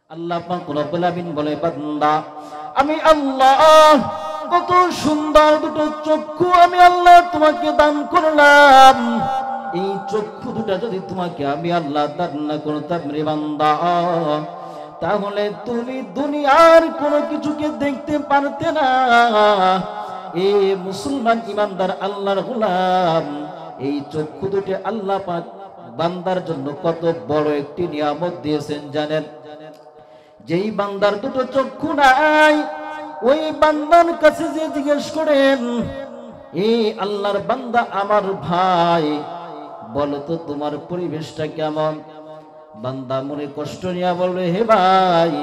আল্লাহ পাক রব্বুল আলামিন বলে, বান্দা আমি আল্লাহ কত সুন্দর দুটো চক্ষু আমি আল্লাহ তোমাকে দান করলাম। এই চক্ষু দুটা যদি তোমাকে আমি আল্লাহ দান না করতাম রে বান্দা, তাহলে তুমি দুনিয়ার কোনো কিছুকে দেখতে পারতে না। এ মুসলমান ইমানদার আল্লাহর গোলাম, এই চক্ষু দুটো আল্লাহ পাক বান্দার জন্য কত বড় একটি নিয়ামত দিয়েছেন জানেন? যেই বান্দার দুটো চক্ষু নাই, ওই বান্দার কাছে যে জিজ্ঞেস করেন, এই আল্লাহর বান্দা আমার ভাই, বলো তো তোমার পরিবেশটা কেমন? বান্দা মনে কষ্ট নিয়ে বলবে, হে ভাই,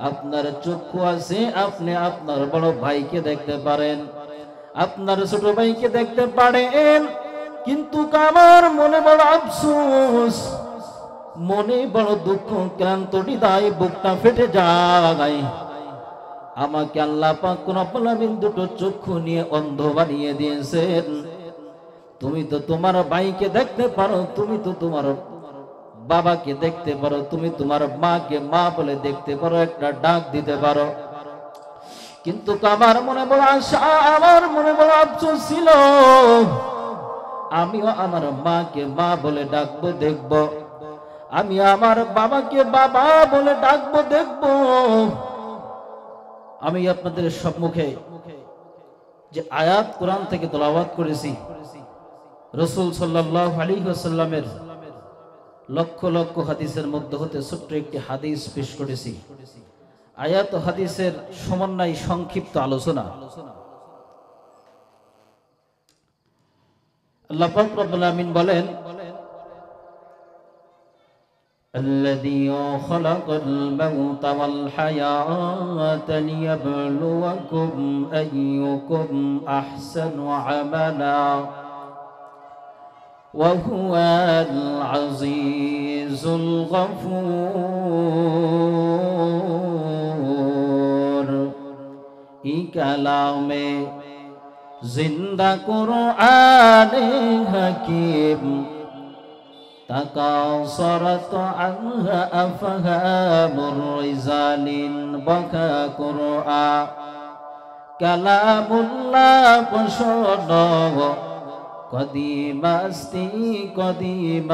আপনার চক্ষু আছে, আপনি আপনার বড় ভাইকে দেখতে পারেন, আপনার ছোট ভাইকে দেখতে পারেন, কিন্তু আমার মনে বড় আফসোস, মনে বড় দুঃখ, ক্লান্ত হৃদয়, বুকটা ফেটে যায়। আমাকে আল্লাহ পাক রব্বুল আলামিন দুটো চক্ষু নিয়ে অন্ধ বানিয়ে দিয়েছেন। তুমি তো তোমার ভাইকে দেখতে পারো, তুমি তো তোমার বাবাকে দেখতে পারো, তুমি তোমার মাকে মা বলে দেখতে পারো, একটা ডাক দিতে পারো, কিন্তু আমার মনে বড় আশা, আমার মনে বড় আফসোস ছিল, আমিও আমার মাকে মা বলে ডাকবো, দেখবো, আমি আমার বাবাকে বাবা বলে ডাকবো, দেখবো। আমি আপনাদের সম্মুখে যে আয়াত কোরআন থেকে তেলাওয়াত করেছি, রাসূল সাল্লাল্লাহু আলাইহি ওয়াসাল্লামের লক্ষ লক্ষ হাদিসের মধ্যে হতে ছোট্ট একটি হাদিস পেশ করেছি। আয়াত ও হাদিসের সমন্বয় সংক্ষিপ্ত আলোচনা। আল্লাহ পাক রব্বুল আলামিন বলেন, الذي خلق الموت والحياة ليبلوكم أيكم أحسن عملا وهو العزيز الغفور। এই কালামে জিন্দা কুরআনে হাকিম تكاثرت عنها أفهام الرجال بكى قرآن كلام الله بشر قديم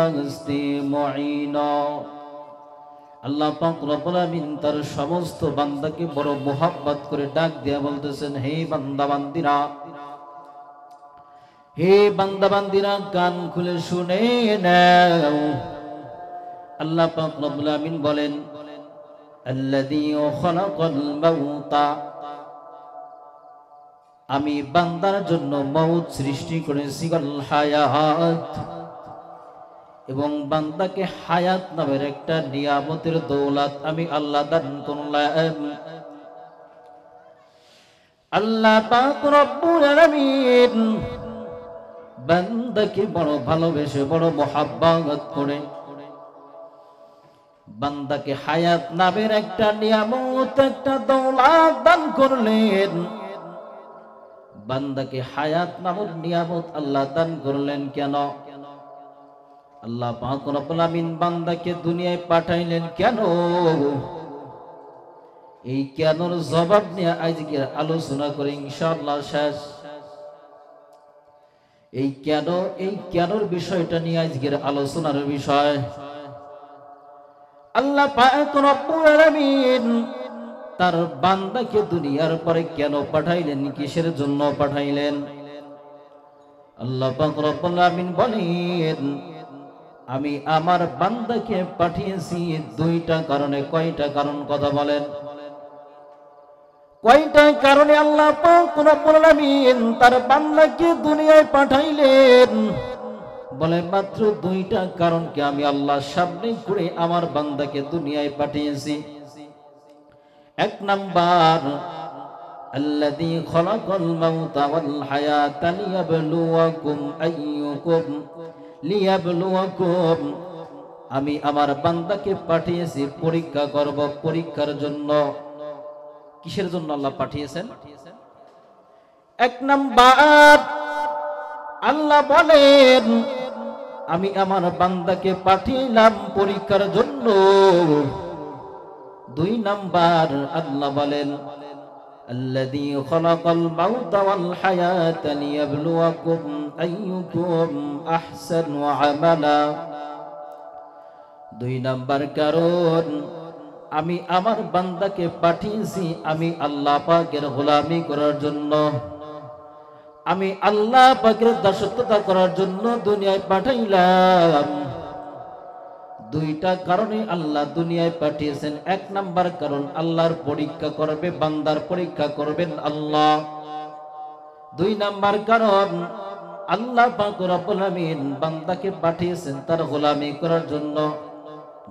استی معينا। আল্লাহ পাক রব্বুল আলামিন তার সমস্ত বান্দাকে বড় মোহাব্বত করে ডাক দিয়া বলতেছেন, হে বান্দা বান্দিরা, হে বান্দা বান্দিরা, কান খুলে শুনে নাও। আল্লাহ পাক রব্বুল আলামিন বলেন, আল্লাযী খালাকাল মাউতা, আমি বান্দার জন্য মউত সৃষ্টি করেছি, ওয়াল হায়াত, এবং বান্দাকে হায়াত নামের একটা নিয়ামতের দৌলত আমি আল্লাহ দান করলাম। আল্লাহ পাক রব্বুল আলামিন বান্দাকে বড় ভালোবেসে, বড় মোহাব্বত করে বান্দাকে হায়াত নামের একটা নিয়ামত, একটা দৌলত দান করলেন। বান্দাকে হায়াত নামের নিয়ামত আল্লাহ দান করলেন কেন? আল্লাহ পাক রব্বুল আলামিন বান্দাকে দুনিয়ায় পাঠাইলেন কেন? এই কেনর জবাব নিয়ে আজকে আলোচনা করে ইনশাআল্লাহ শেষ। এই কেনর বিষয়টা নিয়ে আজকের আলোচনার বিষয়। আল্লাহ পাক রব্বুল আলামিন তার বান্দাকে দুনিয়ার পরে কেন পাঠাইলেন, কিসের জন্য পাঠাইলেন? আল্লাহ পাক রব্বুল আলামিন বলেন, আমি আমার বান্দাকে পাঠিয়েছি দুইটা কারণে। কয়টা কারণ? কথা বলেন, কয়টা কারণে আল্লাহ পাক রব্বুল আলামিন তার বান্দাকে দুনিয়ায় পাঠাইলেন? বলে মাত্র দুইটা কারণকে আমি আল্লাহ সামনে করে আমার বান্দাকে দুনিয়ায় পাঠিয়েছি। এক নাম্বার, আল্লাযী খালাকাল মাউতা ওয়াল হায়াতা লিয়াবলুয়াকুম আইয়ুকুম, লিয়াবলুয়াকুম, আমি আমার বান্দাকে পাঠিয়েছি পরীক্ষা করব, পরীক্ষার জন্য। কিসের জন্য আল্লাহ পাঠিয়েছেন? এক নাম্বার, আল্লাহ বলেন আমি আমার বান্দাকে পাঠিয়েলাম পরীক্ষার জন্য। দুই নাম্বার আল্লাহ বলেন الذي خلق الموت والحياة ليبلوكم أيكم أحسن عملا দুই নাম্বার কারণ আমি আমার বান্দাকে পাঠিয়েছি আমি আল্লাহ পাকের গোলামি করার জন্য, আমি আল্লাহ পাকের দাসত্বতা করার জন্য দুনিয়ায় পাঠাইলাম। দুইটা কারণে আল্লাহ দুনিয়ায় পাঠিয়েছেন। এক নাম্বার কারণ আল্লাহর পরীক্ষা করবে, বান্দার পরীক্ষা করবেন আল্লাহ। দুই নাম্বার কারণ আল্লাহ পাক রব্বুল আমিন বান্দাকে পাঠিয়েছেন তার গোলামি করার জন্য,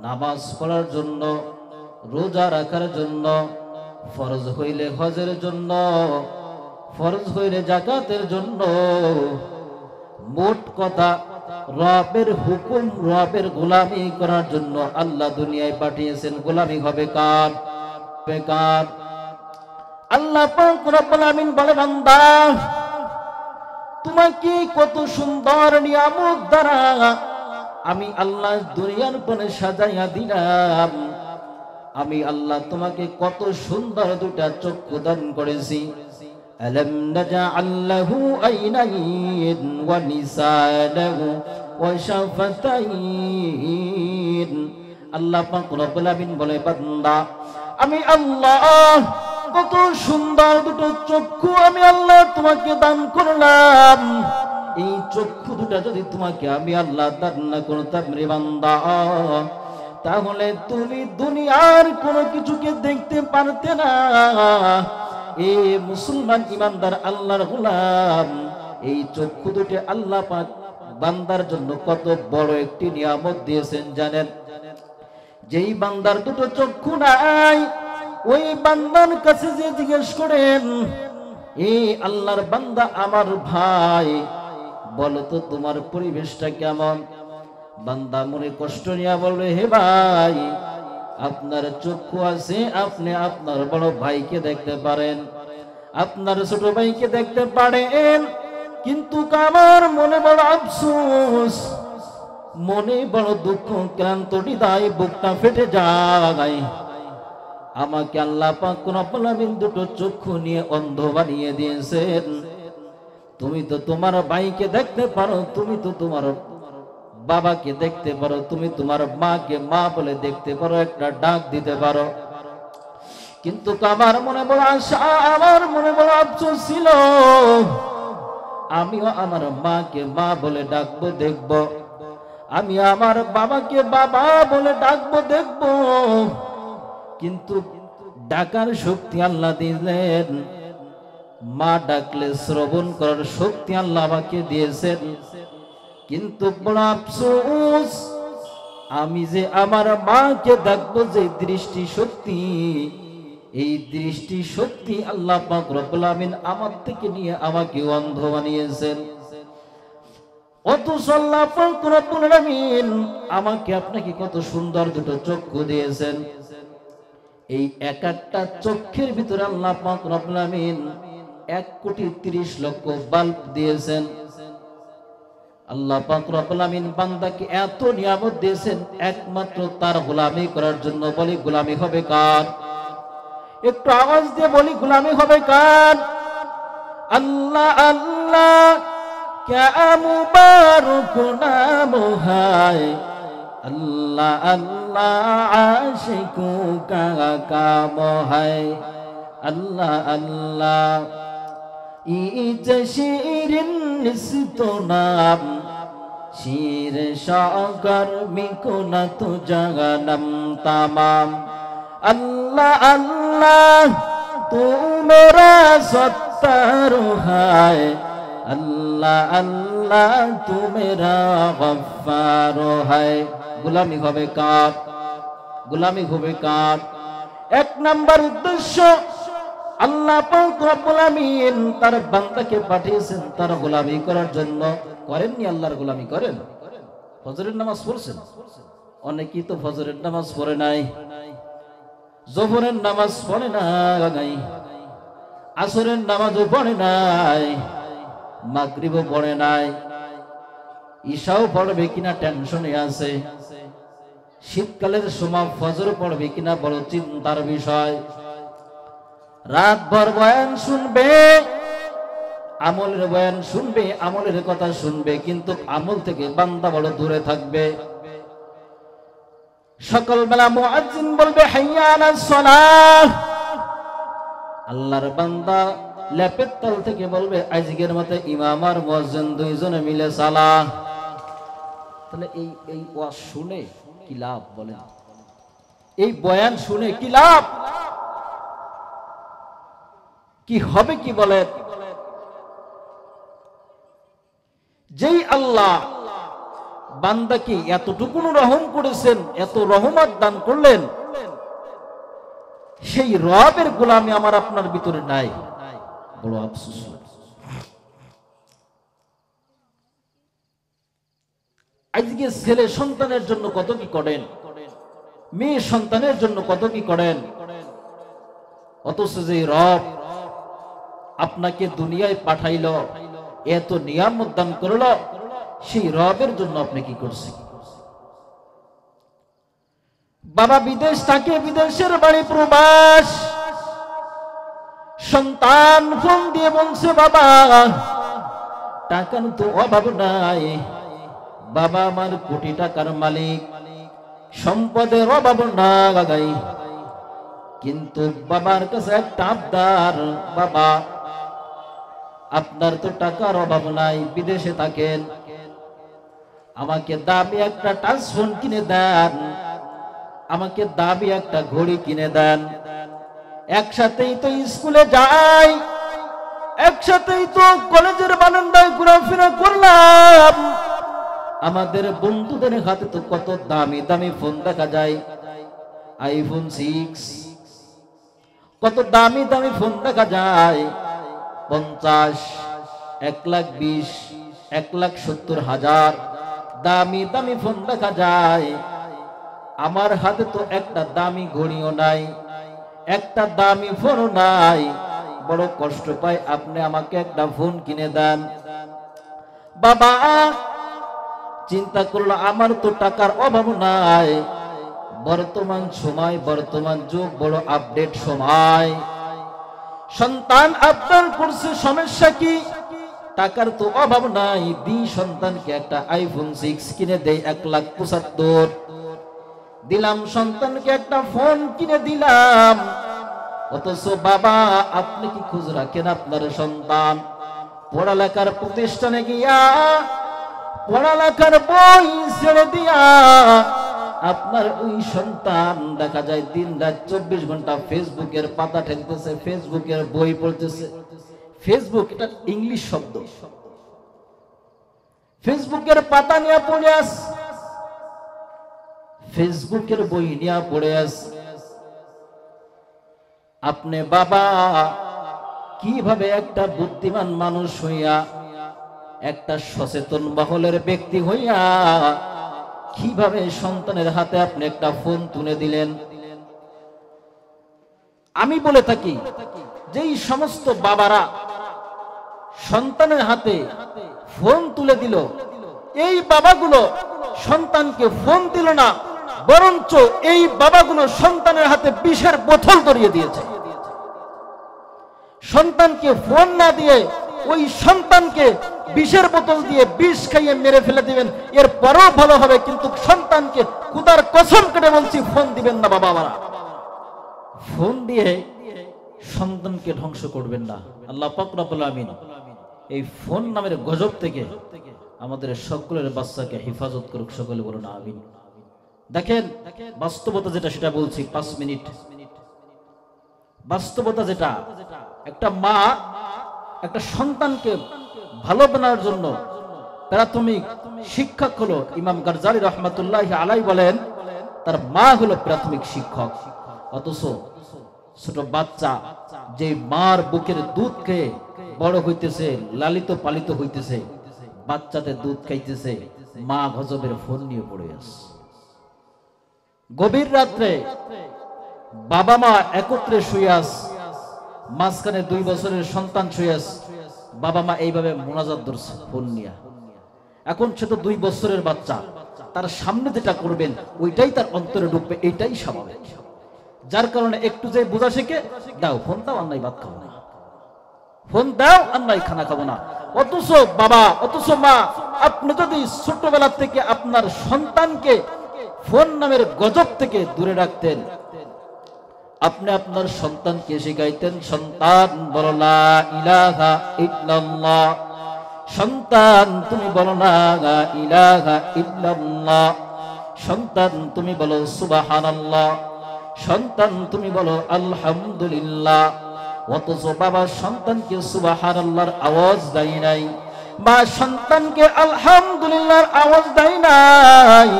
নামাজ পড়ার জন্য, রোজা রাখার জন্য, ফরজ হইলে হজের জন্য, ফরজ হইলে যাকাতের জন্য। মোট কথা রবের হুকুম, রবের গোলামি করার জন্য আল্লাহ দুনিয়ায় পাঠিয়েছেন। গোলামি হবে কার? বেকার। আল্লাহ পাক রব্বুল আমিন বলে, বান্দা তোমাকে কত সুন্দর নিয়ামত দ্বারা আমি আল্লাহ দুনিয়ার পরে সাজাইয়া দিলাম। আমি আল্লাহ তোমাকে কত সুন্দর দুটা চক্ষু দান করেছি। আলাম নাজআল লাহু আইনাইন ওয়া লিসানাহু ওয়া শাফাতাইন। আল্লাহ পাক রব্বুল আমিন বলে, বান্দা আমি আল্লাহ কত সুন্দর দুটো চক্ষু আমি আল্লাহ তোমাকে দান করলাম। এই চক্ষু দুটা যদি তোমাকে আমি আল্লাহ দান না করতাম রে বান্দা, তাহলে তুমি দুনিয়ার কোনো কিছুকে দেখতে পারতে না। এ মুসলমান ইমানদার আল্লাহর গোলাম, এই চক্ষু দুটো আল্লাহ পাক বান্দার জন্য কত বড় একটি নিয়ামত দিয়েছেন জানেন? যেই বান্দার দুটো চক্ষু নাই, ওই বান্দার কাছে যে জিজ্ঞেস করেন, এই আল্লাহর বান্দা আমার ভাই বলো তো তোমার পরিবেশটা কেমন? বান্দা মনে কষ্ট নিয়ে বলবে, হে ভাই আপনার চক্ষু আছে, আপনি আপনার বড় ভাইকে দেখতে পারেন, আপনার ছোট ভাইকে দেখতে পারেন, কিন্তু আমার মনে বড় আফসোস, মনে বড় দুঃখ, ক্লান্ত হৃদয়, বুকটা ফেটে যায়। আমাকে আল্লাহ পাক রব্বুল আমিন দুটো চক্ষু নিয়ে অন্ধ বানিয়ে দিয়েছেন। তুমি তো তোমার ভাইকে দেখতে পারো, তুমি তো তোমার বাবাকে দেখতে পারো, তুমি তোমার মাকে মা বলে দেখতে পারো, একটা ডাক দিতে পারো, কিন্তু আমার মনে বড় আশা, আমার মনে বড় আফসোস ছিল, আমিও আমার মাকে মা বলে ডাকবো, দেখবো, আমি আমার বাবাকে বাবা বলে ডাকবো, দেখবো, কিন্তু ডাকার শক্তি আল্লাহ দিলেন, মা ডাকলে শ্রবণ করার শক্তি আল্লাহ আমাকে দিয়েছেন, কিন্তু বড় আফসোস আমি যে আমার মাকে দেখবো যে দৃষ্টি শক্তি, এই দৃষ্টি শক্তি আল্লাহ পাক রব্বুল আমিন আমার থেকে নিয়ে আমাকে অন্ধ বানিয়েছেন। অথচ আল্লাহ পাক রব্বুল আমিন আমাকে আপনাকে কত সুন্দর দুটো চক্ষু দিয়েছেন। এই এক একটা চক্ষের ভিতরে আল্লাহ পাক রব্বুল আমিন 1,30,00,000 বাল্ব দিয়েছেন। আল্লাহ পাক রব্বুল আমিন বান্দাকে এত নিয়ামত দিয়েছেন একমাত্র তার গোলামি করার জন্য। বলি গোলামি হবে কার? একটু আওয়াজ দিয়ে বলি গোলামি হবে কার? আল্লাহ আল্লাহ ক্যা মুবারক নাম হায়, আল্লাহ আল্লাহ আশিকু কা কাম হায়, আল্লাহ আল্লাহ ইজ শিরিন নিস্ত নাম, শির শাকর মিকুনাত জাগানম তামাম। আল্লাহ আল্লাহ তু মেরা সত্তার হায়, আল্লাহ আল্লাহ তু মেরা গফফার হায়। গোলামি হবে কার? গোলামি হবে কার? এক নাম্বার উদ্দেশ্য আল্লাহ পাক রব্বুল আমিন তার বান্দাকে পাঠিয়েছেন তার গোলামি করার জন্য। করেননি আল্লাহর গোলামি? করেন। ফজরের নামাজ পড়ছেন? অনেকেই তো ফজরের নামাজ পড়ে নাই, জোহরের নামাজ পড়ে নাই, আসরের নামাজও পড়ে নাই, মাগরিবও পড়ে নাই, ঈশাও পড়বে কিনা টেনশনে আছে, শীতকালের সময় ফজর পড়বে কিনা বড় চিন্তার বিষয়। রাত ভর বয়ান শুনবে, আমলের বয়ান শুনবে, আমলের কথা শুনবে, কিন্তু আমল থেকে বান্দা বড় দূরে থাকবে। সকালবেলা মুয়াজ্জিন বলবে হাইয়া আলাস সালাহ, আল্লাহর বান্দা লেপের তল থেকে বলবে আজকের মতো ইমাম আর মুয়াজ্জিন দুইজনে মিলে সালাহ। তাহলে এই ওয়াজ শুনে কি লাভ বলেন? এই বয়ান শুনে কি লাভ? কি হবে কি বলেন? যেই আল্লাহ বান্দাকে এতটুকু রহম করেছেন, এত রহমত দান করলেন, সেই রবের গোলামি আমার আপনার ভিতরে নাই, বড় আফসোস। আজকে ছেলে সন্তানের জন্য কত কি করেন, মেয়ে সন্তানের জন্য কত কি করেন, অথচ যে রব আপনাকে দুনিয়ায় পাঠাইল, এত নিয়ামত দান করলো, সেই রবের জন্য আপনি কি করছেন? বাবা বিদেশ থাকে, বিদেশের বাড়ি প্রবাস, সন্তান ফোন দিয়ে বলছে বাবা টাকার তো অভাব নাই, বাবা আমার কোটি টাকার মালিক, সম্পদের অভাব নাই, কিন্তু বাবার কাছে একটা আবদার, বাবা আপনার তো টাকার অভাব নাই, বিদেশে থাকেন, আমাকে দামি একটা টাচ ফোন কিনে দেন, আমাকে দামি একটা ঘড়ি কিনে দেন, একসাথেই তো স্কুলে যাই, একসাথেই তো কলেজের বারান্দায় ঘোরাফেরা করলাম, আমাদের বন্ধুদের হাতে তো কত দামি দামি ফোন দেখা যায়, আইফোন 6, কত দামি দামি ফোন দেখা যায়, 50, 1,20,000, 1,70,000 দামি দামি ফোন দেখা যায়। আমার হাতে তো একটা দামি ঘড়িও নাই, একটা দামি ফোনও নাই, বড় কষ্ট পাই, আপনি আমাকে একটা ফোন কিনে দেন। বাবা চিন্তা করলো আমার তো টাকার অভাব নাই, বর্তমান সময়, বর্তমান যুগ বড় আপডেট সময়, সন্তান আবদার করছে, সমস্যা কি? টাকার তো অভাব নাই, দি সন্তানকে একটা আইফোন 6 কিনে দেই, 1,75,000 দিলাম, সন্তানকে একটা ফোন কিনে দিলাম, অথচ বাবা আপনি কি খোঁজ রাখেন আপনার সন্তান পড়ালেখার প্রতিষ্ঠানে গিয়া পড়ালেখার বই ছেড়ে দিয়া আপনার ওই সন্তান দেখা যায় দিন রাত 24 ঘন্টা ফেসবুকের পাতা ঠেলতেছে, ফেসবুকের বই পড়তেছে। ফেসবুক এটা ইংলিশ শব্দ, ফেসবুকের পাতা নিয়ে পড়ে আস, ফেসবুকের বই নিয়ে পড়ে আস। আপনি বাবা কিভাবে একটা বুদ্ধিমান মানুষ হইয়া, একটা সচেতন মহলের ব্যক্তি হইয়া কিভাবে সন্তানের হাতে আপনি একটা ফোন তুলে দিলেন? আমি বলে থাকি যেই সমস্ত বাবারা সন্তানের হাতে ফোন তুলে দিল, এই বাবাগুলো সন্তানকে ফোন দিল না, বরঞ্চ এই বাবাগুলো সন্তানের হাতে বিষের বোতল ধরিয়ে দিয়েছে। সন্তানকে ফোন না দিয়ে ওই সন্তানকে বিষের বোতল দিয়ে বিষ খাইয়ে মেরে ফেলে দিবেন, এর পরেও ভালো হবে, কিন্তু সন্তানকে খোদার কসম কেটে বলছি ফোন দিবেন না বাবারা, ফোন দিয়ে সন্তানকে ধ্বংস করবেন না। আল্লাহ পাক রব্বুল আমিন এই ফোন নামের গজব থেকে আমাদের সকলের বাচ্চাকে হেফাজত করুক, সকলে বলুন আমিন। দেখেন বাস্তবতা যেটা সেটা বলছি 5 মিনিট। বাস্তবতা যেটা, একটা মা একটা সন্তানকে ভালো বানানোর জন্য প্রাথমিক শিক্ষক হলো, ইমাম গারজালি রহমাতুল্লাহি আলাইহি বলেন তার মা হলো প্রাথমিক শিক্ষক। অথচ ছোট বাচ্চা যে মার বুকের দুধ খেয়ে বড় হইতেছে, লালিত পালিত হইতেছে, বাচ্চাতে দুধ খাইতেছে, মা গজবের ফোন নিয়ে পড়ে আছে। গভীর রাত্রে বাবা মা একত্রে শুয়ে আছে, মাঝখানে 2 বছরের সন্তান শুয়ে আছে, বাবা মা এইভাবে মোনাজাত ধরছে ফোন নিয়ে। এখন সে তো 2 বছরের বাচ্চা, তার সামনে যেটা করবেন ওইটাই তার অন্তরে ঢুকবে, এইটাই স্বাভাবিক। যার কারণে একটু যে বোঝা শিখে দাও, ফোন দাও আর নাই ভাত খাবো না, ফোন দাও আর নাই খানা খাবো না। অথচ বাবা, অথচ মা, আপনি যদি ছোটবেলা থেকে আপনার সন্তানকে ফোন নামের গজব থেকে দূরে রাখতেন, আপনি আপনার সন্তানকে শিখাইতেন, সন্তান বলো লা ইলাহা ইল্লাল্লাহ, সন্তান তুমি বলো লা ইলাহা ইল্লাল্লাহ, সন্তান তুমি বলো সুবহানাল্লাহ, সন্তান তুমি বলো আলহামদুলিল্লাহ। অথচ বাবা সন্তানকে সুবহানাল্লাহর আওয়াজ দেয় নাই, মা সন্তানকে আলহামদুলিল্লাহর আওয়াজ দেয় নাই,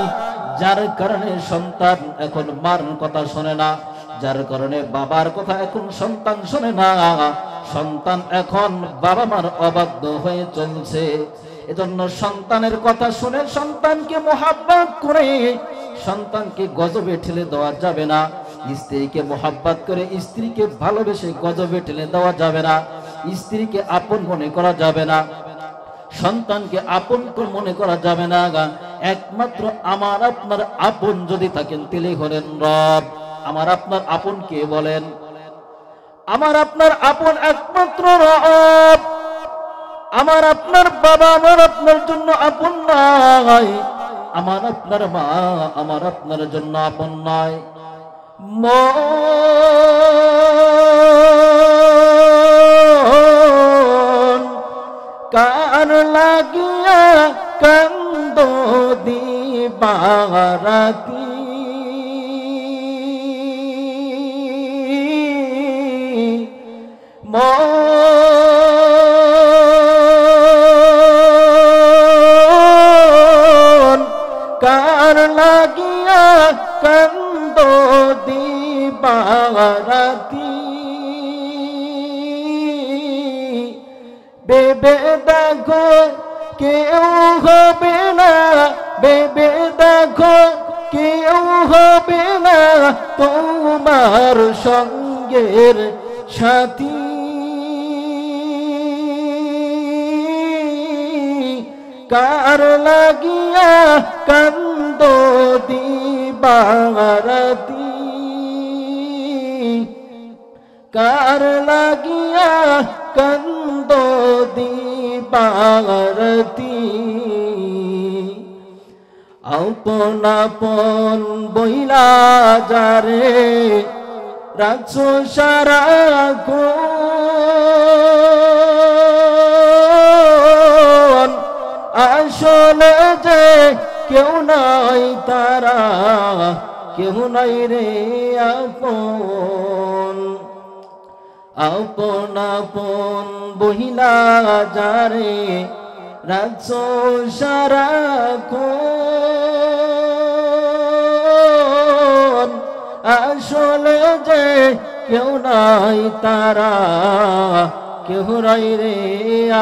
যার কারণে সন্তান এখন মার কথা শোনে না, যার কারণে বাবার কথা এখন সন্তান শোনে না, সন্তান এখন বাবা মার অবাধ্য হয়ে চলছে। এজন্য সন্তানের কথা শুনে সন্তানকে মোহাব্বত করে সন্তানকে গজবে ঠেলে দেওয়া যাবে না, স্ত্রীকে মোহাব্বত করে স্ত্রীকে ভালোবেসে গজবে ঠেলে দেওয়া যাবে না, স্ত্রীকে আপন মনে করা যাবে না, সন্তানকে আপন মনে করা যাবে না। একমাত্র আমার আপনার আপন যদি থাকেন তিনি হলেন রব। আমার আপনার আপন কে বলেন? আমার আপনার আপন একমাত্র রব। আমার আপনার বাবা আমার আপনার জন্য আপন নয়, আমার আপনার মা আমার আপনার জন্য আপন নয়। মন কার লাগিয়া কান্দ দিবারাতি, মন কার লাগিয়া কান্দ দিবারাতি, বেবে দেখো কেউ হবে না, বেবে দেখো কেউ হবে না তোমার সঙ্গের সাথী, কার লাগিয়া কান্দ দিবারাতি, কার লাগিয়া কান্দ দিবারাতি। আপন আপন বইলা যারে রাখছো সারা কোন, আসলে যে কেউ নাই তারা, কেউ নাই রে আপন। আপন আপন বহিলা যারে রাখছো সারা কোন, আসলে যে কেউ নাই তারা, কেউ নাই রে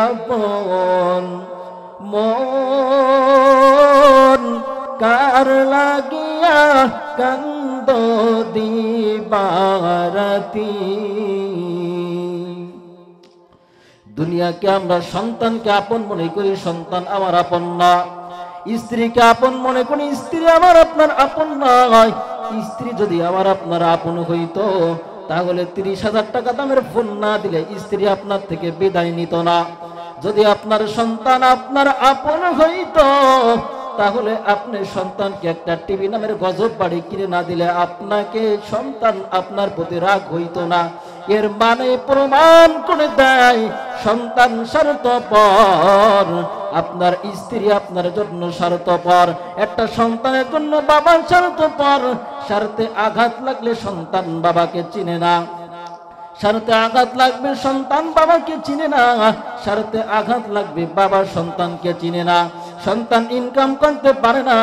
আপন। মন কার লাগিয়া কান্দ দিবারাতি। দুনিয়াকে আমরা সন্তানকে আপন মনে করি, সন্তান আমার আপন না। স্ত্রীকে আপন মনে করি, স্ত্রী আমার আপনার আপন নয়। স্ত্রী যদি আমার আপনার আপন হইতো তাহলে 30,000 টাকা দামের ফোন না দিলে স্ত্রী আপনার থেকে বিদায় নিত না। যদি আপনার সন্তান আপনার আপন হইতো তাহলে আপনি সন্তানকে একটা টিভি নামের গজব বাড়ি কিনে না দিলে আপনাকে সন্তান আপনার প্রতি রাগ হইতো না। এর মানে প্রমাণ করে দেয় সন্তান স্বার্থপর, আপনার স্ত্রী আপনার জন্য স্বার্থপর, একটা সন্তানের জন্য বাবা স্বার্থপর। স্বার্থে আঘাত লাগলে সন্তান বাবাকে চিনে না, স্বার্থে আঘাত লাগবে সন্তান বাবাকে চিনে না, স্বার্থে আঘাত লাগবে বাবা সন্তানকে চিনে না। সন্তান ইনকাম করতে পারে না,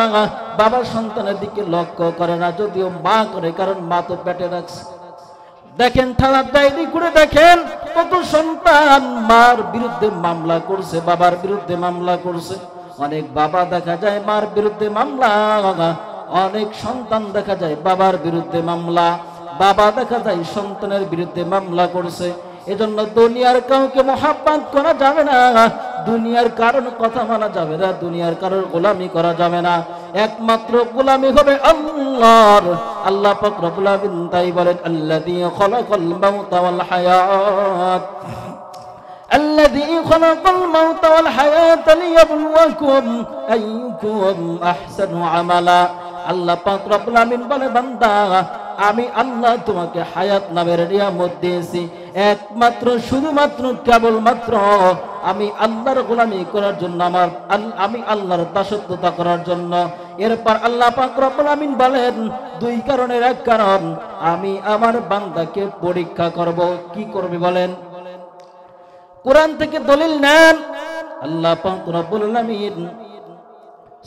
বাবা সন্তানের দিকে লক্ষ্য করে না, যদিও মা করে, কারণ মা তো পেটে রাখছে। দেখেন থানার ডায়েরি করে দেখেন কত সন্তান মার বিরুদ্ধে মামলা করছে, বাবার বিরুদ্ধে মামলা করছে। অনেক বাবা দেখা যায় মার বিরুদ্ধে মামলা, অনেক সন্তান দেখা যায় বাবার বিরুদ্ধে মামলা, বাবা দেখা যায় সন্তানের বিরুদ্ধে মামলা করছে। এজন্য দুনিয়ার কাউকে মোহাব্বত করা যাবে না, দুনিয়ার কারণ কথা মানা যাবে না, দুনিয়ার কারণ গোলামি করা যাবে না। একমাত্র গোলামি হবে আল্লাহর। আল্লাহ পাক রব্বুল আলামিন তাই বলেন, আল্লাযী খালাকাল মাউতা ওয়াল হায়াত الذي خلق الموت والحياة ليبلوكم أيكم أحسن عملا। আল্লাহ পাক রব্বুল আমিন বলে, বান্দা আমি আল্লাহ তোমাকে হায়াত নামের নিয়ামত দিয়েছি একমাত্র শুধুমাত্র কেবলমাত্র আমি আল্লাহর গোলামি করার জন্য, আমি আল্লাহর দাসত্বতা করার জন্য। এরপর আল্লাহ পাক রব্বুল আমিন বলেন, দুই কারণের এক কারণ, আমি আমার বান্দাকে পরীক্ষা করব। কি করবে বলেন? কোরআন থেকে দলিল নেন। আল্লাহ পাক রব্বুল আলামিন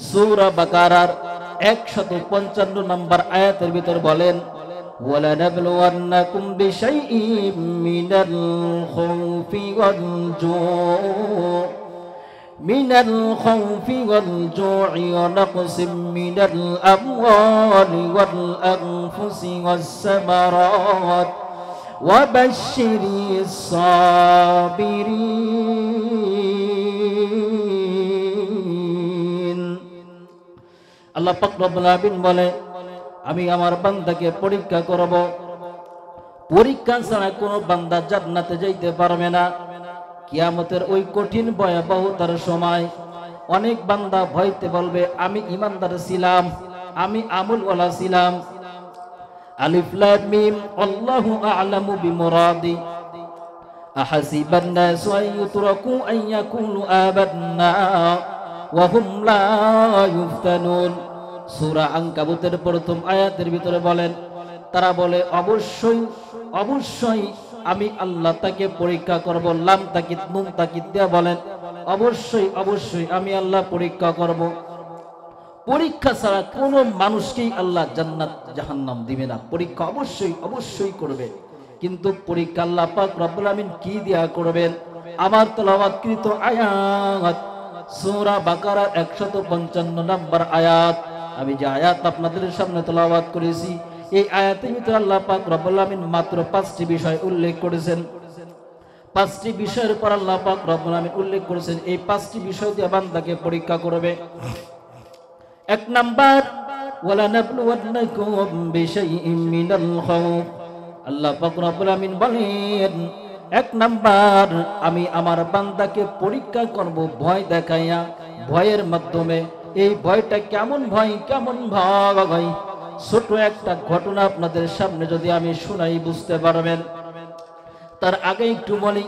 সূরা বাকারার 155 নম্বর আয়াতের ভিতর বলেন, ওয়ালা নাবলুওয়ান্নাকুম বিশাইইম মিনাল খাউফি ওয়াল জু' মিনাল খাউফি ওয়াল জু'i ওয়া নাকসিম মিনাল আমওয়ালি ওয়াল আনফুসি ওয়াস সামারাত وبشر الصابرين। আল্লাহ পাক রব্বুল আলামিন বলে, আমি আমার বান্দাকে পরীক্ষা করব। পরীক্ষা ছাড়া কোনো বান্দা জান্নাতে যাইতে পারবে না। কিয়ামতের ওই কঠিন ভয়াবহতার সময় অনেক বান্দা ভয়তে বলবে, আমি ঈমানদার ছিলাম, আমি আমলওয়ালা ছিলাম। আলিফ লাম মিম আল্লাহু আ'লামু বিমুরাদি আহাসিবান নাসু আন ইউতরাকু আন ইয়াকুলু আমান্না ওয়া হুম লা ইফতানুন। সূরা আনকাবুতের প্রথম আয়াতের ভিতরে বলেন, তারা বলে অবশ্যই অবশ্যই আমি আল্লাহ তাকে পরীক্ষা করব। লাম তাকিদ নুন তাকিদ দিয়া বলেন, অবশ্যই অবশ্যই আমি আল্লাহ পরীক্ষা করব। পরীক্ষা ছাড়া কোনো মানুষকেই আল্লাহ জান্নাত জাহান্নাম দিবে না। পরীক্ষা অবশ্যই অবশ্যই করবে, কিন্তু পরীক্ষা আল্লাহ পাক রব্বুল আমিন কি দিয়া করবেন? আমার তেলাওয়াতকৃত আয়াত সূরা বাকারার 155 নম্বর আয়াত, আমি যে আয়াত আপনাদের সামনে তেলাওয়াত করেছি, এই আয়াতের ভিতরে আল্লাহ পাক রব্বুল আমিন মাত্র 5টি বিষয় উল্লেখ করেছেন। 5টি বিষয়ের পর আল্লাহ পাক রব্বুল আমিন উল্লেখ করেছেন এই 5টি বিষয় দিয়ে বান্দাকে পরীক্ষা করবে। এক নাম্বার, ওয়ালা নাবলুওয়ান্নাকুম বিশাইইম মিনাল খাউফ। আল্লাহ পাক রব্বুল আমিন বলেন, এক নাম্বার, আমি আমার বান্দাকে পরীক্ষা করব ভয় দেখাইয়া, ভয়ের মাধ্যমে। এই ভয়টা কেমন ভয়? কেমন ভয়? ছোট একটা ঘটনা আপনাদের সামনে যদি আমি শোনাই বুঝতে পারবেন। তার আগে একটু বলি,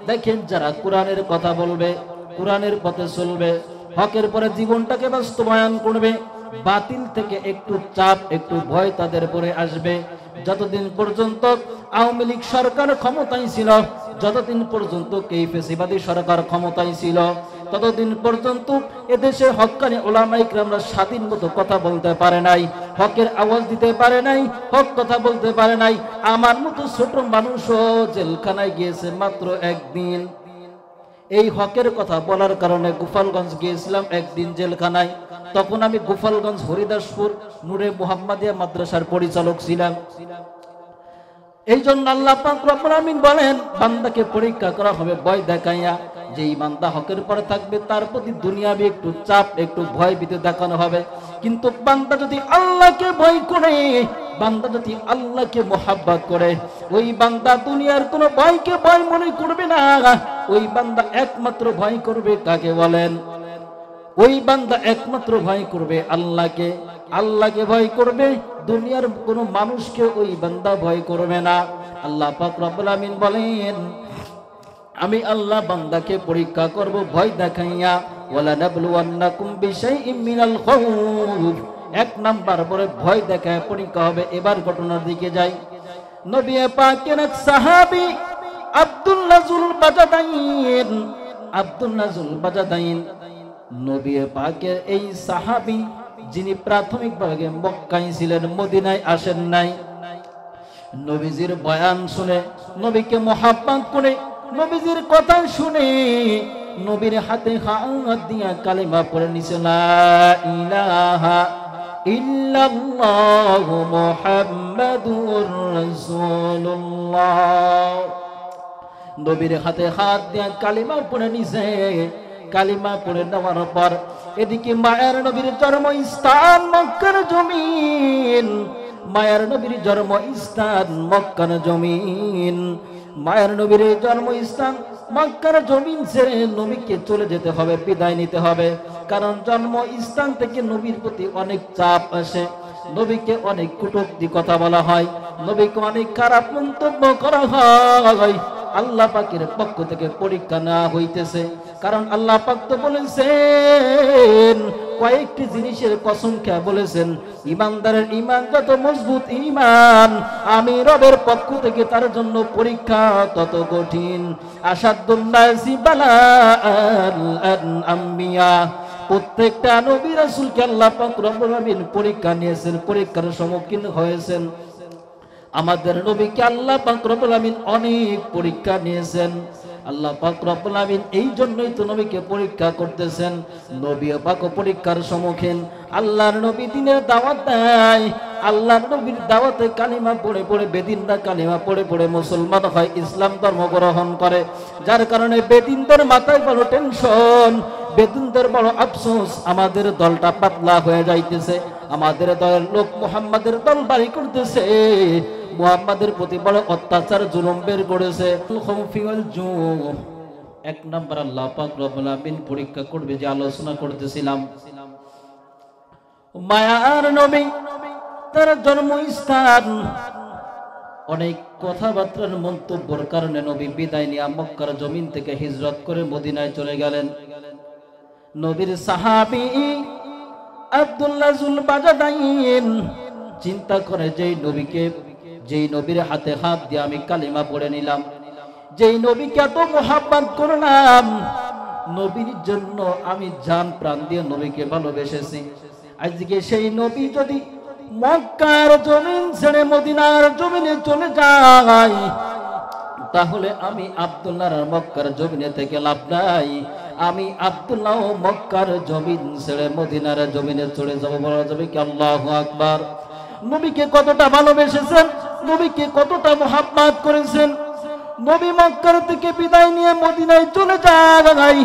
দেখেন যারা কোরআনের কথা বলবে, কোরআনের পথে চলবে, হকের পরে জীবনটাকে বাস্তবায়ন করবে, বাতিল থেকে একটু চাপ একটু ভয় তাদের পরে আসবে। যতদিন পর্যন্ত আওয়ামী লীগ সরকার ক্ষমতায় ছিল, যতদিন পর্যন্ত এই ফ্যাসিবাদী সরকার ক্ষমতায় ছিল, ততদিন পর্যন্ত এদেশে হক্কানি উলামায়ে কিরামরা স্বাধীন মতো কথা বলতে পারে নাই, হকের আওয়াজ দিতে পারে নাই, হক কথা বলতে পারে নাই। আমার মতো ছোট মানুষও জেলখানায় গিয়েছে মাত্র একদিন। এই হকের কথা বলার কারণে গোপালগঞ্জ গিয়েছিলাম একদিন জেলখানায়। তখন আমি গোপালগঞ্জ হরিদাসপুর নূরে মুহাম্মাদিয়া মাদ্রাসার পরিচালক ছিলাম। এই জন্য আল্লাহ পাক রব্বুল আমিন বলেন, বান্দাকে পরীক্ষা করা হবে ভয় দেখাইয়া। যেই বান্দা হকের পরে থাকবে তার প্রতি দুনিয়াবি একটু চাপ একটু ভয় ভীতি দেখানো হবে। কিন্তু বান্দা যদি আল্লাহকে ভয় করে, বান্দা যদি আল্লাহকে মোহাব্বত করে, ওই বান্দা দুনিয়ার কোনো ভয়কে ভয় মনে করবে না। ওই বান্দা একমাত্র ভয় করবে কাকে বলেন? ওই বান্দা একমাত্র ভয় করবে আল্লাহকে। আল্লাহকে ভয় করবে, দুনিয়ার কোনো মানুষকে ওই বান্দা ভয় করবে না। আল্লাহ পাক রব্বুল আমিন বলেন, আমি আল্লাহ বান্দাকে পরীক্ষা করব ভয় দেখাইয়া। ওয়ালা নাবলুওয়ান্নাকুম বিশাইইম মিনাল খাউফ। এক নাম্বার পরে ভয় দেখায় পরীক্ষা হবে। এবার ঘটনার দিকে যাই। নবী পাকের এক সাহাবী আব্দুল্লাহ যুল বাজাদাইন, আব্দুল্লাহ যুল বাজাদাইন নবী পাকের এই সাহাবী, যিনি প্রাথমিকভাবে মক্কায় ছিলেন, মদিনায় আসেন নাই। নবীজির বয়ান শুনে, নবীকে মোহাব্বত করে, নবীজির কথা শুনে নবীর হাতে হাত দিয়া কালিমা পড়ে নিছে, লা ইলাহা ইল্লাল্লাহু মুহাম্মাদুর রাসূলুল্লাহ। নবীর হাতে হাত দিয়া কালিমা পড়ে নিছে। কালিমা পড়ে নেওয়ার পর এদিকে মায়ার নবীর জন্মস্থান মক্কার জমিন, মায়ার নবীর জন্মস্থান মক্কার জমিন, মায়ার নবীর জন্মস্থান মক্কার জমিন ছেড়ে নবীকে চলে যেতে হবে, বিদায় নিতে হবে। কারণ জন্মস্থান থেকে নবীর প্রতি অনেক চাপ আসে, নবীকে অনেক কটূক্তি কথা বলা হয়, নবীকে অনেক খারাপ মন্তব্য করা হয়। আল্লাহ পাকের পক্ষ থেকে পরীক্ষা নেওয়া হইতেছে। কারণ আল্লাহ পাক তো বলেছেন, কয়েকটি জিনিসের কসম খেয়ে বলেছেন, ইমানদারের ইমান যত মজবুত ইমান, আমি রবের পক্ষ থেকে তার জন্য পরীক্ষা তত কঠিন। আসাদুন নাসি বালাআল আম্বিয়া, প্রত্যেকটা নবী রাসূলকে আল্লাহ পাক রব্বুল আলামিন পরীক্ষা নিয়েছেন, পরীক্ষার সম্মুখীন হয়েছেন। আমাদের নবীকে আল্লাহ পাক রব্বুল আলামিন অনেক পরীক্ষা নিয়েছেন। আল্লাহ পাক রব্বুল আলামিন এই জন্যই তো নবীকে পরীক্ষা করতেছেন। নবী পাক পরীক্ষার সম্মুখীন। আল্লাহর নবী দিনের দাওয়াত দেয়, আল্লাহর নবীর দাওয়াতে কালিমা পড়ে পড়ে বেদিনরা কালিমা পড়ে পড়ে মুসলমান হয়, ইসলাম ধর্ম গ্রহণ করে। যার কারণে বেদিনদের মাথায় বড় টেনশন, বেদিনদের বড় আফসোস, আমাদের দলটা পাতলা হয়ে যাইতেছে, আমাদের দলের লোক মুহাম্মাদের দল বাড়ি করতেছে, মুহাম্মাদের প্রতি বড় অত্যাচার জুলুম বের করেছে। এক নাম্বার আল্লাহ পাক রব্বুল আলামিন পরীক্ষা করবে, যে আলোচনা করতেছিলাম। মায়ার নবী তার জন্মস্থান অনেক কথাবার্তার মন্তব্যের কারণে নবী বিদায় নিয়ে মক্কার জমিন থেকে হিজরত করে মদিনায় চলে গেলেন। নবীর সাহাবী আব্দুল্লাহ যুল বাজাদাইন চিন্তা করে, যেই নবীর হাতে হাত দিয়ে আমি কালিমা পড়ে নিলাম, যেই নবীকে এত মোহাব্বত করলাম, নবীর জন্য আমি জান প্রাণ দিয়ে নবীকে ভালোবেসেছি, আজকে সেই নবী যদি মক্কার জমিন ছেড়ে মদিনার জমিনে চলে যায়, তাহলে আমি আব্দুল্লাহর মক্কার জমিনে থেকে লাভ নাই। আমি আব্দুল্লাহ মক্কার জমিন ছেড়ে মদিনার জমিনে চলে যাব। বলা যাবে কি আল্লাহু আকবার। নবীকে কতটা ভালোবেসেছেন, নবীকে কতটা মুহাব্বত করেছেন। নবী মক্কার থেকে বিদায় নিয়ে মদিনায় চলে যায়,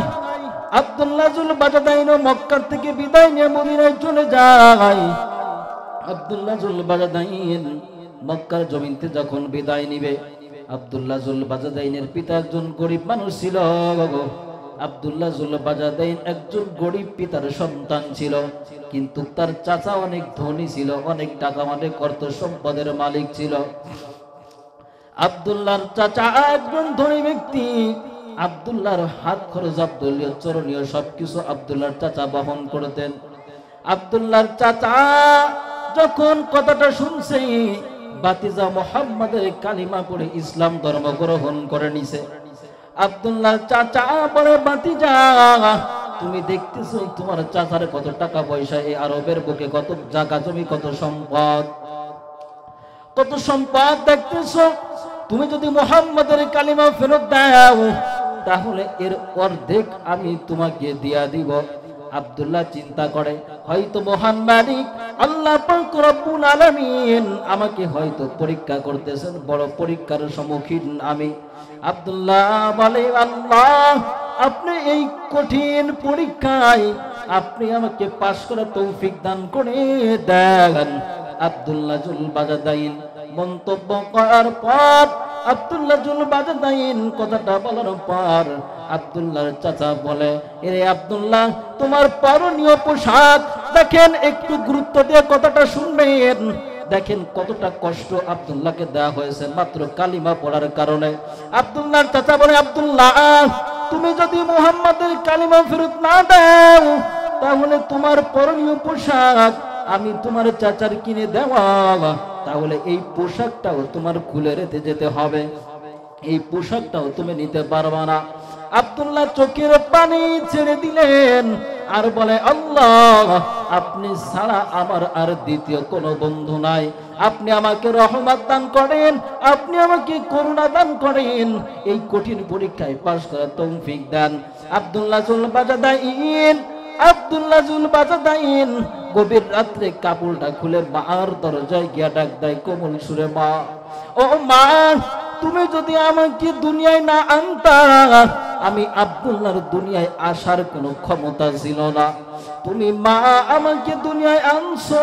আব্দুল্লাহ যুল বাজাদাইন মক্কার থেকে বিদায় নিয়ে মদিনায় চলে যায়। আব্দুল্লাহ যুল বাজাদাইন মক্কার জমিনতে যখন বিদায় নিবে, আব্দুল্লাহ যুল বাজাদাইনের পিতা একজন গরিব মানুষ ছিল। আব্দুল্লাহ যুল বাজাদাইন একজন গরিব পিতার সন্তান ছিল, কিন্তু তার চাচা অনেক ধনী ছিল, অনেক টাকা অনেক অর্থ সম্পদের মালিক ছিল। আব্দুল্লাহর চাচা একজন ধনী ব্যক্তি, আব্দুল্লাহর হাত খরচ, আব্দুল্লাহর চরণীয় সবকিছু আব্দুল্লাহর চাচা বহন করতেন। আব্দুল্লাহর চাচা যখন কথাটা শুনছে, বাতিজা মুহাম্মাদের কালিমা পড়ে ইসলাম ধর্ম গ্রহণ করে নিছে, আব্দুল্লাহর চাচা বলে, বাতিজা তুমি দেখতেছো তোমার চাচার কত টাকা পয়সা, এই আরবের বুকে কত জায়গা জমি, কত সম্পদ দেখতেছো, তুমি যদি মুহাম্মাদের কালিমা ফেরত দাও তাহলে এর অর্ধেক আমি তোমাকে দিয়া দিব। আব্দুল্লাহ চিন্তা করে, হয়তো মহান মালিক আল্লাহ পাক রব্বুল আলামিন আমাকে হয়তো পরীক্ষা করতেছেন, বড় পরীক্ষার সম্মুখীন আমি। আব্দুল্লাহ বলে, আল্লাহ আপনি এই কঠিন পরীক্ষায় আপনি আমাকে পাশ করার তৌফিক দান করে দেন। আব্দুল্লাহ যুল বাজাদাইন মন্তব্য করার পর, আব্দুল্লাহ যুল বাজাদাইন কথাটা বলার পর, আব্দুল্লাহর চাচা বলে, এরে আব্দুল্লাহ তোমার পরনীয় পোশাক দেখেন, একটু গুরুত্ব দিয়ে কথাটা শুনবেন। দেখেন কতটা কষ্ট আব্দুল্লাহকে দেওয়া হয়েছে মাত্র কালিমা পড়ার কারণে। আব্দুল্লাহর চাচা বলে, আব্দুল্লাহ তুমি যদি মুহাম্মাদের কালিমা ফেরত না দাও তাহলে তোমার পরনীয় পোশাক আমি তোমার চাচার কিনে দেওয়া, তাহলে এই পোশাকটাও তোমার খুলে রেখে যেতে হবে, এই পোশাকটাও তুমি নিতে পারবা না। আব্দুল্লাহ চোখের পানি ছেড়ে দিলেন আর বলে, আল্লাহ আপনি ছাড়া আমার আর দ্বিতীয় কোনো বন্ধু নাই, আপনি আমাকে রহমত দান করেন, আপনি আমাকে করুণা দান করেন, এই কঠিন পরীক্ষায় পাশ করার তৌফিক দেন। আব্দুল্লাহ যুল বাজাদাইন গভীর রাত্রে কাপড়টা খুলে মার দরজায় গিয়া ডাক দেয় কোমল সুরে, মা ও মা, তুমি যদি আমাকে দুনিয়ায় না আনতা আমি আব্দুল্লাহর দুনিয়ায় আসার কোনো ক্ষমতা ছিল না। তুমি মা আমাকে দুনিয়ায় আনছো,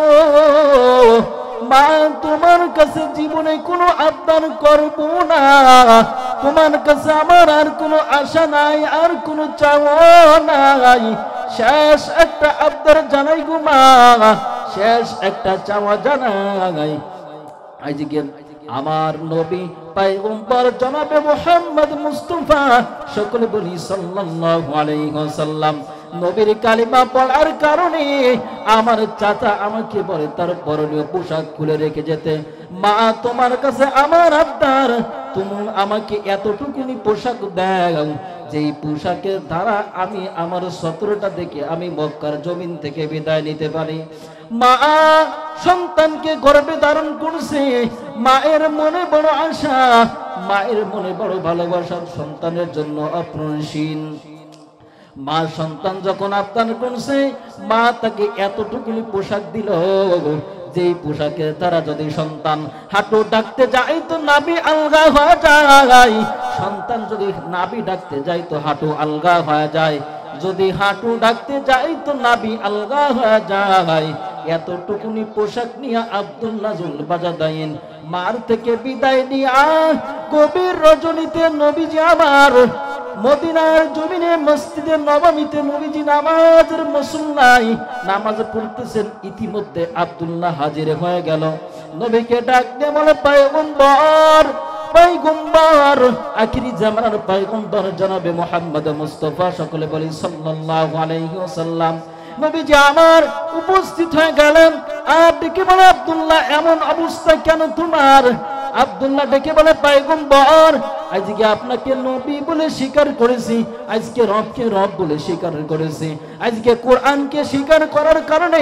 মা তোমার কাছে জীবনে কোনো আবদার করব না, তোমার কাছে আমার আর কোনো আশা নাই, আর কোনো চাওয়া নাই। শেষ একটা আবদার জানাই গো মা, শেষ একটা চাওয়া জানাই। আজকে আমার নবী পয়গম্বর জনাবে মুহাম্মদ মুস্তাফা, সকলে বলি সাল্লাল্লাহু আলাইহি ওয়াসাল্লাম, নবীর কালিমা পড়ার কারণে আমার চাচা আমাকে বলে তার পরনীয় পোশাক খুলে রেখে যেতে। মা তোমার কাছে আমার আবদার, তুমি আমাকে এতটুকুনি পোশাক দাও যেই পোশাকের দ্বারা আমি আমার শত্রুটা দেখে আমি মক্কার জমিন থেকে বিদায় নিতে পারি। মা সন্তানকে গর্ভে ধারণ করছে, মায়ের মনে বড় আশা, মায়ের মনে বড় ভালোবাসা সন্তানের জন্য অপরিসীম। মা সন্তান যখন আবদার করছে, মা তাকে এতটুকুনি পোশাক দিল যেই পোশাকের দ্বারা যদি সন্তান হাঁটু ডাকতে যায় তো নাভি আলগা হয়ে যায়, সন্তান যদি নাভি ডাকতে যায় তো হাঁটু আলগা হয়ে যায়, যদি হাঁটু ডাকতে যায় তো নাভি আলগা হয়ে যায়। এতটুকুনি পোশাক নিয়ে আব্দুল্লাহ জুলবাজাদাইন মার থেকে বিদায় নিয়ে গভীর রজনীতে নবীজি আমার মদিনার জমিনে মসজিদে নববীতে নবীজি নামাজের মুসল্লায় নামাজ পড়তেছেন। ইতিমধ্যে আব্দুল্লাহ হাজির হয়ে গেল। নবীকে ডাক দিয়ে বলে, পয়গম্বর, পয়গম্বর, আখিরি জামানার পয়গম্বর জনাবে মুহাম্মদ মুস্তাফা, সকলে বলি সাল্লাল্লাহু আলাইহি ওয়াসাল্লাম। নবীজি আমার উপস্থিত হয়ে গেলেন। আর ডেকে বলে, আব্দুল্লাহ এমন অবস্থা কেন তোমার? আব্দুল্লাহ ডেকে বলে, পয়গম্বর, আজকে আপনাকে নবী বলে স্বীকার করেছি, আজকে রবকে রব বলে স্বীকার করেছি, আজকে কোরআনকে স্বীকার করার কারণে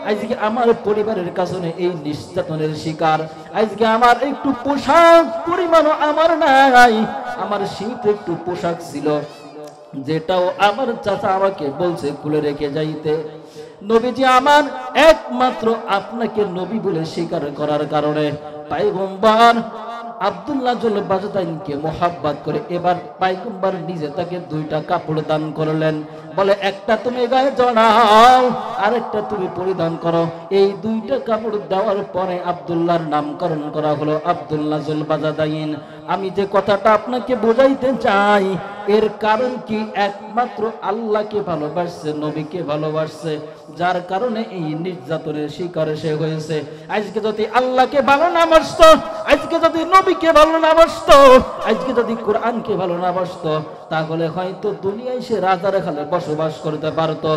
আজকে আমার পরিবারের কাছে এই নির্যাতনের শিকার। আজকে আমার একটু পোশাক পরিমাণও আমার নাই, আমার শীত একটু পোশাক ছিল যেটাও আমার চাচা আমাকে বলছে খুলে রেখে যাইতে। নবীজি আমার একমাত্র আপনাকে নবী বলে স্বীকার করার কারণে পয়গম্বর আব্দুল্লাহ জুলবাজাদাইনকে মোহাব্বত করে এবার পয়গম্বর নিজে তাকে দুইটা কাপড় দান করলেন। বলে, একটা তুমি গায়ে জড়াও, আরেকটা তুমি পরিধান করো। এই দুইটা কাপড় দেওয়ার পরে আব্দুল্লাহর নামকরণ করা হলো আব্দুল্লাহ জুলবাজাদাইন। আমি যে কথাটা আপনাকে বোঝাইতে চাই, এর কারণ কি? একমাত্র আল্লাহকে ভালোবাসছে, নবীকে ভালোবাসছে, যার কারণে এই নির্যাতনের শিকার সে হয়েছে। আজকে যদি আল্লাহকে ভালো না বাসতো, আজকে যদি নবীকে ভালো না বাসতো, আজকে যদি কোরআনকে ভালো না বাসতো, তাহলে হয়তো দুনিয়ায় সে রাজার খালে বসবাস করতে পারতো।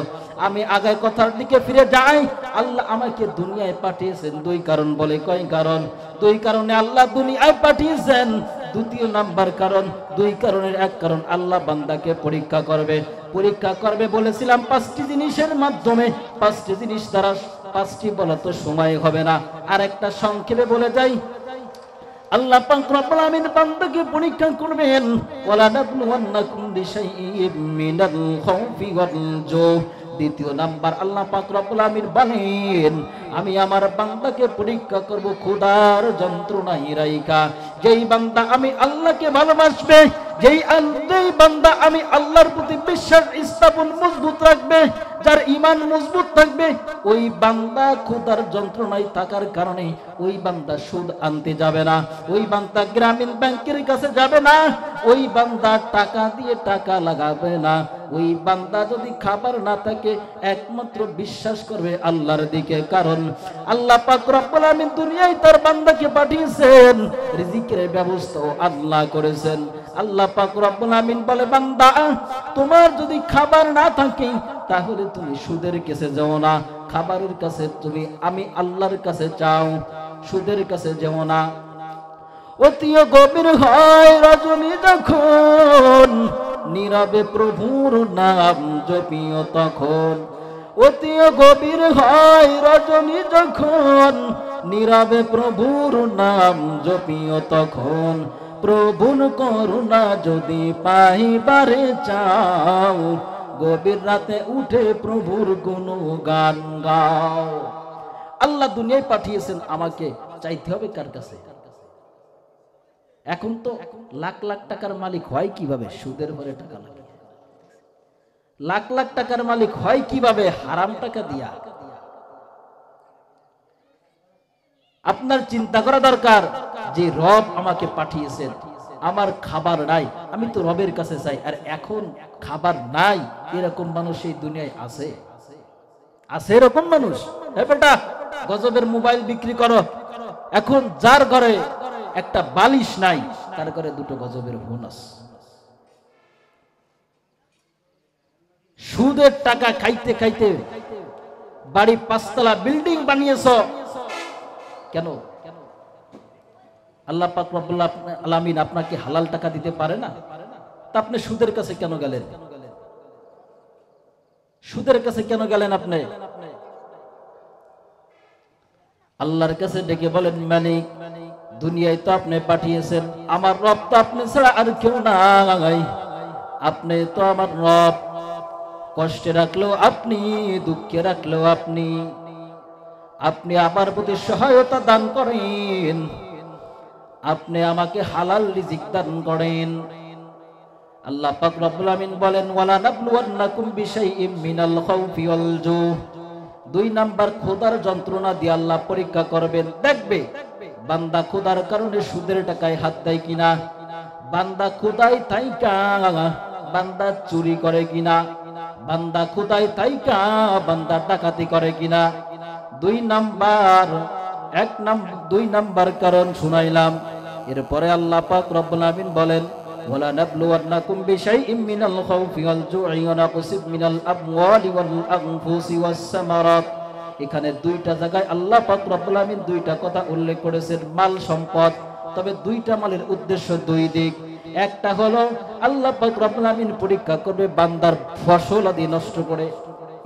আমি আগে কথার দিকে ফিরে যাই। আল্লাহ আমাকে দুনিয়ায় পাঠিয়েছেন দুই কারণ। বলে, কয় কারণ? দুই কারণে আল্লাহ দুনিয়ায় পাঠিয়েছেন। দ্বিতীয় নাম্বার কারণ, দুই কারণের এক কারণ, আল্লাহ বান্দাকে পরীক্ষা করবে। পরীক্ষা করবে বলেছিলাম পাঁচটি জিনিসের মাধ্যমে। পাঁচটি জিনিস দ্বারা, পাঁচটি বলা তো সময় হবে না, আর একটা সংক্ষেপে বলে যাই। আল্লাহ পাক রব্বুল আমিন বান্দাকে পরীক্ষা করবেন। ওয়ালা নাবলুওয়ান্নাকুম বিশাইইম মিনাল খাউফি ওয়াল জু। দ্বিতীয় নাম্বার, আল্লাহ পাক রব্বুল আমিন বলেন, আমি আমার বান্দাকে পরীক্ষা করব ক্ষুধার যন্ত্রণায় রাইখা। যেই বান্দা আমি আল্লাহকে ভালোবাসবে, যেই বান্দা আমি আল্লাহর প্রতি বিশ্বাস স্থাপন মজবুত রাখবে, যার ঈমান মজবুত থাকবে, ওই বান্দা ক্ষুধার যন্ত্রণায় থাকার কারণে ওই বান্দা সুদ আনতে যাবে না, ওই বান্দা গ্রামীণ ব্যাংকের কাছে যাবে না, ওই বান্দা টাকা দিয়ে টাকা লাগাবে না, ওই বান্দা যদি খাবার না থাকে একমাত্র বিশ্বাস করবে আল্লাহর দিকে। কারণ আল্লাহ পাক রব্বুল আমিন দুনিয়ায় তার বান্দাকে পাঠিয়েছেন, রিজিকের ব্যবস্থা আল্লাহ করেছেন। আল্লাহ পাক রব্বুল আমিন বলে, বান্দা তোমার যদি খাবার না থাকে তাহলে তুমি সুদের কাছে যাও না, খাবারের কাছে তুমি আমি আল্লাহর কাছে চাও, সুদের কাছে যাও না। অতি গভীর হয় রজনী যখন, নীরবে প্রভুর নাম জপিও তখন। অতি গভীর হয় রজনী যখন, নীরবে প্রভুর নাম জপিও তখন। প্রভুর করুণা যদি পাইবারে চাও, গভীর রাতে উঠে প্রভুর গুণগান গাও। আল্লাহ দুনিয়ায় পাঠিয়েছেন আমাকে, চাইতে হবে কার কাছে? এখন তো লাখ লাখ টাকার মালিক হয় কিভাবে? সুদের ভরে টাকা লাগে। লাখ লাখ টাকার মালিক হয় কিভাবে? হারাম টাকা দিয়া। আপনার চিন্তা করা দরকার যে রব আমাকে পাঠিয়েছেন, আমার খাবার নাই, আমি তো রবের কাছে চাই, আর এখন খাবার নাই, এরকম মানুষ এই দুনিয়ায় আছে? আছে এরকম মানুষ? বেটা, গজবের মোবাইল বিক্রি করো, এখন যার ঘরে একটা বালিশ নাই তার ঘরে দুটো গজবের ফোন আছে। সুদের টাকা খাইতে খাইতে বাড়ি 5 তলা বিল্ডিং বানিয়েছ কেন? আল্লাহ পাক রব্বুল আলামিন আপনাকে হালাল টাকা দিতে পারে না? তা আপনি সুদের কাছে কেন গেলেন? সুদের কাছে কেন গেলেন আপনি? আল্লাহর কাছে ডেকে বলেন, মালিক, দুনিয়ায় তো আপনি পাঠিয়েছেন, আমার রব তো আপনি ছাড়া আর কেউ নাই, আপনি তো আমার রব। কষ্টে রাখলেও আপনি, দুঃখে রাখলেও আপনি, আপনি আমার প্রতি সহায়তা দান করেন, আপনি আমাকে হালাল রিজিক দান করেন। আল্লাহ পাক রব্বুল আমিন বলেন, ওয়ালা নাবলুওয়ান্নাকুম বিশাইইম মিনাল খাউফি ওয়াল জু। 2 নাম্বার খোদার যন্ত্রণা দিয়ে আল্লাহ পরীক্ষা করবেন, দেখবে বান্দা খোদার কারণে সুদের টাকায় হাত দেয় কিনা, বান্দা খোদাই তাইকা বান্দা চুরি করে কিনা, বান্দা খোদাই তাইকা বান্দা ডাকাতি করে কিনা। 2 নাম্বার কারণ শুনাইলাম। এরপরে আল্লাহ পাক রব্বুল আমিন বলেন, ওয়ালা নাবলুওয়ান্নাকুম বিশাইইম মিনাল খাউফি ওয়াল জু'i ওয়া নাকসিব মিনাল আমওয়ালি ওয়াল আনফুসি ওয়াস সামারাত। এখানে 2টা জায়গায় আল্লাহ পাক রব্বুল আমিন 2টা কথা উল্লেখ করেছেন, মাল সম্পদ। তবে 2টা মালের উদ্দেশ্য 2 দিক। একটা হলো আল্লাহ পাক রব্বুল আমিন পরীক্ষা করবে বান্দার ফসল আদি নষ্ট করে।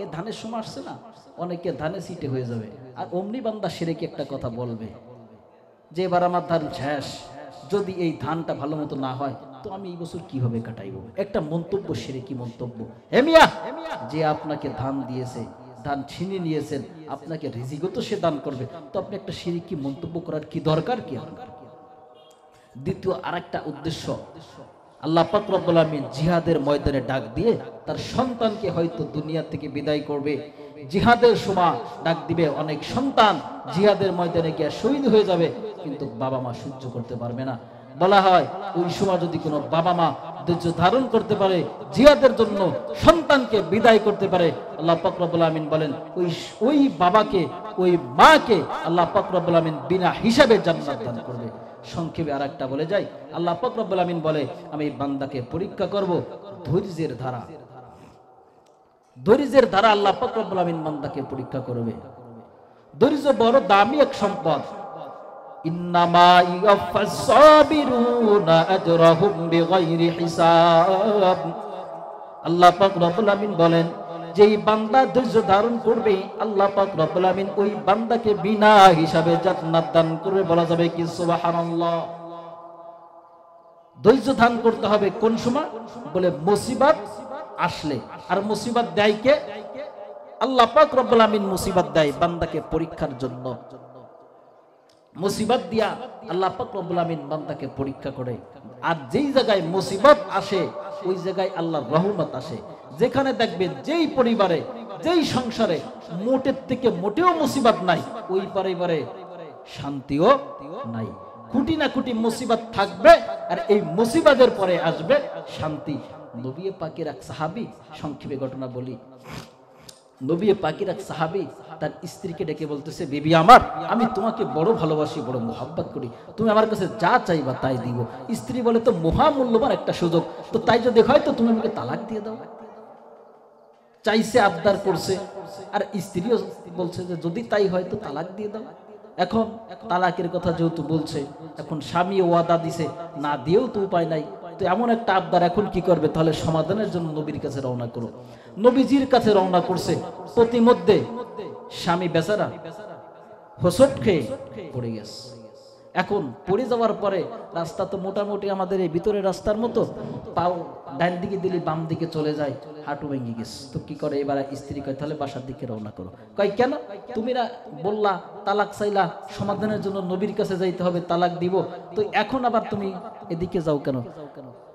এই ধানের সময় আসছে না, অনেকে ধানে সিটে হয়ে যাবে, আর অমনি বান্দা শিরকি একটা কথা বলবে যে এবার আমার ধান শেষ, যদি এই ধানটা ভালো মতো না হয় তো আমি এই বছর কিভাবে কাটাইব। একটা মন্তব্য, শিরকি মন্তব্য। হে মিয়া, যে আপনাকে ধান দিয়েছে, ধান ছিনিয়ে নিয়েছেন, আপনাকে রিজিকও তো সে দান করবে, তো আপনি একটা শিরকি মন্তব্য করার কি দরকার কি আপনার? দ্বিতীয় আরেকটা উদ্দেশ্য, আল্লাহ পাক রব্বুল আমিন জিহাদের ময়দানে ডাক দিয়ে তার সন্তানকে হয়তো দুনিয়া থেকে বিদায় করবে। জিহাদের সময় ডাক দিবে, অনেক সন্তান জিহাদের ময়দানে গিয়ে শহীদ হয়ে যাবে, কিন্তু বাবা মা সহ্য করতে পারবে না। বলা হয় ওই সময় যদি কোনো বাবা মা ধৈর্য ধারণ করতে পারে, জিহাদের জন্য সন্তানকে বিদায় করতে পারে, আল্লাহ পাক রব্বুল আমিন বলেন ওই বাবাকে, ওই মাকে আল্লাহ পাক রব্বুল আমিন বিনা হিসাবে জান্নাত দান করবে। সংক্ষেপে আরেকটা বলে যাই, আল্লাহ পাক রব্বুল আমিন বলে, আমি বান্দাকে পরীক্ষা করব ধৈর্যের দ্বারা। ধৈর্যের দ্বারা আল্লাহ পাক রব্বুল আমিন বান্দাকে পরীক্ষা করবে। ধৈর্য বড় দামি এক সম্পদ। ইন্নামা ইয়াফাস সাবিরুনা আজরাহুম বিগাইরি হিসাব। আল্লাহ পাক রব্বুল আমিন বলেন, যেই বান্দা ধৈর্য ধারণ করবে, আল্লাহ পাক রব্বুল আমিন ওই বান্দাকে বিনা হিসাবে জান্নাত দান করবে। বলা যাবে কি সুবহানাল্লাহ। ধৈর্য ধারণ করতে হবে কোন সময়? বলে মুসিবত আসলে। আর মুসিবত দেয় কে? আল্লাহ পাক রব্বুল আমিন মুসিবত দেয় বান্দাকে পরীক্ষার জন্য। মুসিবত দিয়া আল্লাহ পাক রব্বুল আমিন বান্দাকে পরীক্ষা করে। আর যেই জায়গায় মুসিবত আসে ওই জায়গায় আল্লাহর রহমত আসে। যেখানে দেখবেন যেই পরিবারে, যেই সংসারে মোটের থেকে মোটেও মুসিবত নাই, ওই পরিবারে শান্তিও নাই। খুঁটি না খুঁটি মুসিবত থাকবে, আর এই মুসিবতের পরে আসবে শান্তি। নবী পাকের এক সাহাবী, সংক্ষেপে ঘটনা বলি, নবী পাকের এক সাহাবী তার স্ত্রীকে ডেকে বলতেছে, বিবি আমার, আমি তোমাকে বড় ভালোবাসি, বড় মোহাব্বত করি, তুমি আমার কাছে যা চাইবা তাই দিব। স্ত্রী বলে, তো মহামূল্যবান একটা সুযোগ, তো তাই যদি হয় তো তুমি আমাকে তালাক দিয়ে দাও। চাইছে, আবদার করছে, আর স্ত্রীও বলছে যে যদি তাই হয় তো তালাক দিয়ে দাও। এখন তালাকের কথা যেহেতু বলছে, এখন স্বামী ওয়াদা দিছে, না দিয়েও তো উপায় নাই, তো এমন একটা আবদার, এখন কি করবে? তাহলে সমাধানের জন্য নবীর কাছে রওনা করো। নবীজির কাছে রওনা করছে। প্রতিমধ্যে স্বামী বেচারা হোঁচট খেয়ে পড়ে গেছে। এখন পড়ে যাওয়ার পরে রাস্তা তো মোটামুটি আমাদের এই ভিতরের রাস্তার মতো, পাও ডান দিকে দিলে বাম দিকে চলে যায়, হাঁটু ভেঙে গেছে। তো কি করে এবার? স্ত্রী কয়, তাহলে বাসার দিকে রওনা করো। কয় কেন? তুমি না বললা তালাক চাইলা, সমাধানের জন্য নবীর কাছে যাইতে হবে, তালাক দিব, তো এখন আবার তুমি এদিকে যাও কেন?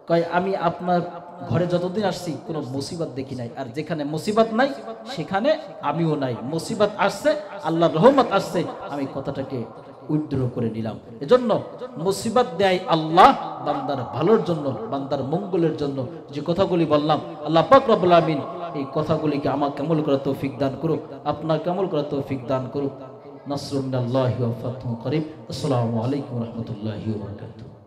কয় আমি আপনার ঘরে যতদিন আসছি কোনো মুসিবত দেখি নাই, আর যেখানে মুসিবত নাই সেখানে আমিও নাই। মুসিবত আসছে, আল্লাহর রহমত আসছে, আমি কথাটাকে উইথড্র করে নিলাম। এজন্য মুসিবত দেয় আল্লাহ বান্দার ভালোর জন্য, বান্দার মঙ্গলের জন্য। যে কথাগুলি বললাম, আল্লাহ পাক রব্বুল আমিন এই কথাগুলিকে আমাকে আমল করার তৌফিক দান করুক, আপনাকে আমল করার তৌফিক দান করুক। নাসরুন মিনাল্লাহি ওয়া ফাতহুন করিব। আসসালামু আলাইকুম ওয়া রাহমাতুল্লাহি ওয়া বারাকাতুহু।